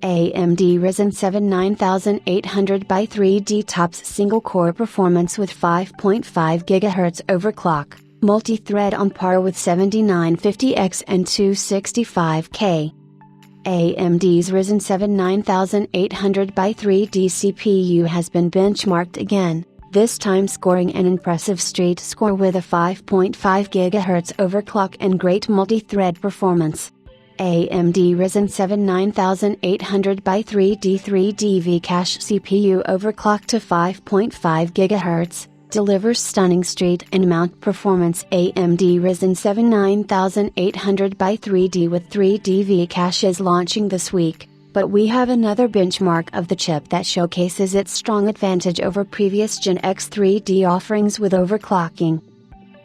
AMD Ryzen 7 9800 by 3D tops single-core performance with 5.5 GHz overclock, multi-thread on par with 7950X and 265K. AMD's Ryzen 7 9800 by 3D CPU has been benchmarked again, this time scoring an impressive straight score with a 5.5 GHz overclock and great multi-thread performance. AMD Ryzen 7 9800 by 3D V-Cache CPU overclocked to 5.5 GHz, delivers stunning straight and mount performance. AMD Ryzen 7 9800 by 3D with 3D V-Cache is launching this week, but we have another benchmark of the chip that showcases its strong advantage over previous Gen X 3D offerings with overclocking.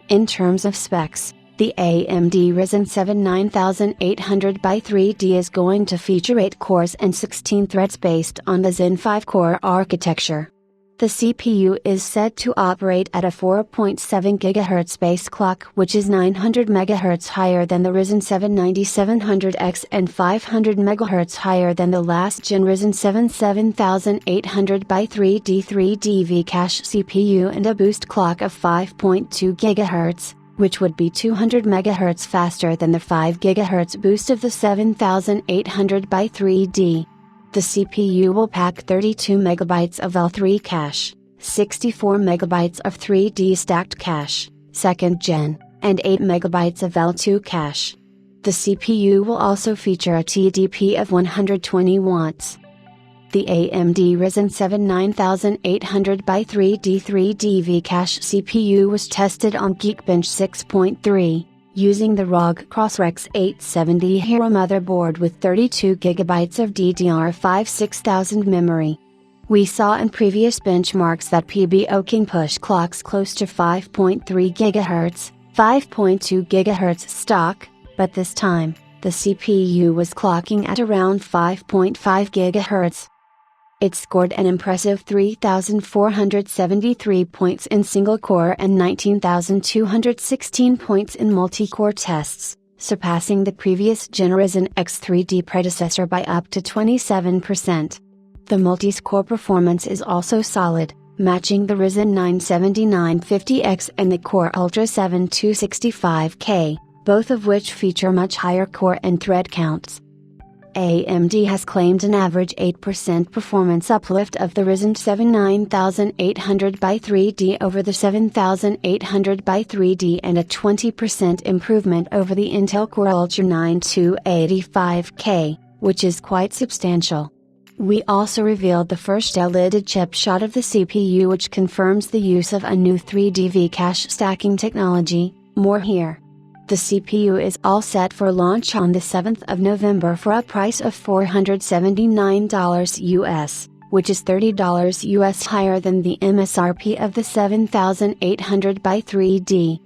In terms of specs, the AMD Ryzen 7 9800 by 3D is going to feature 8 cores and 16 threads based on the Zen 5-core architecture. The CPU is said to operate at a 4.7 GHz base clock, which is 900 MHz higher than the Ryzen 7 9700X and 500 MHz higher than the last gen Ryzen 7 7800 by 3D V-Cache CPU, and a boost clock of 5.2 GHz. Which would be 200 MHz faster than the 5 GHz boost of the 7800 by 3D. The CPU will pack 32 MB of L3 cache, 64 MB of 3D stacked cache, 2nd gen, and 8 MB of L2 cache. The CPU will also feature a TDP of 120 watts. The AMD Ryzen 7 9800 by 3D V-Cache CPU was tested on Geekbench 6.3, using the ROG Crossrex 870 Hero motherboard with 32 GB of DDR5 6000 memory. We saw in previous benchmarks that PBO can push clocks close to 5.3 GHz, 5.2 GHz stock, but this time, the CPU was clocking at around 5.5 GHz. It scored an impressive 3,473 points in single-core and 19,216 points in multi-core tests, surpassing the previous Gen Ryzen X 3D predecessor by up to 27%. The multi-core performance is also solid, matching the Ryzen 9 7950X and the Core Ultra 7 265K, both of which feature much higher core and thread counts. AMD has claimed an average 8% performance uplift of the Ryzen 7 9800 by 3D over the 7800 by 3D and a 20% improvement over the Intel Core Ultra 9 285K, which is quite substantial. We also revealed the first LED chip shot of the CPU, which confirms the use of a new 3D V-Cache stacking technology. More here. The CPU is all set for launch on the 7th of November for a price of $479 US, which is $30 US higher than the MSRP of the 7800 by 3D.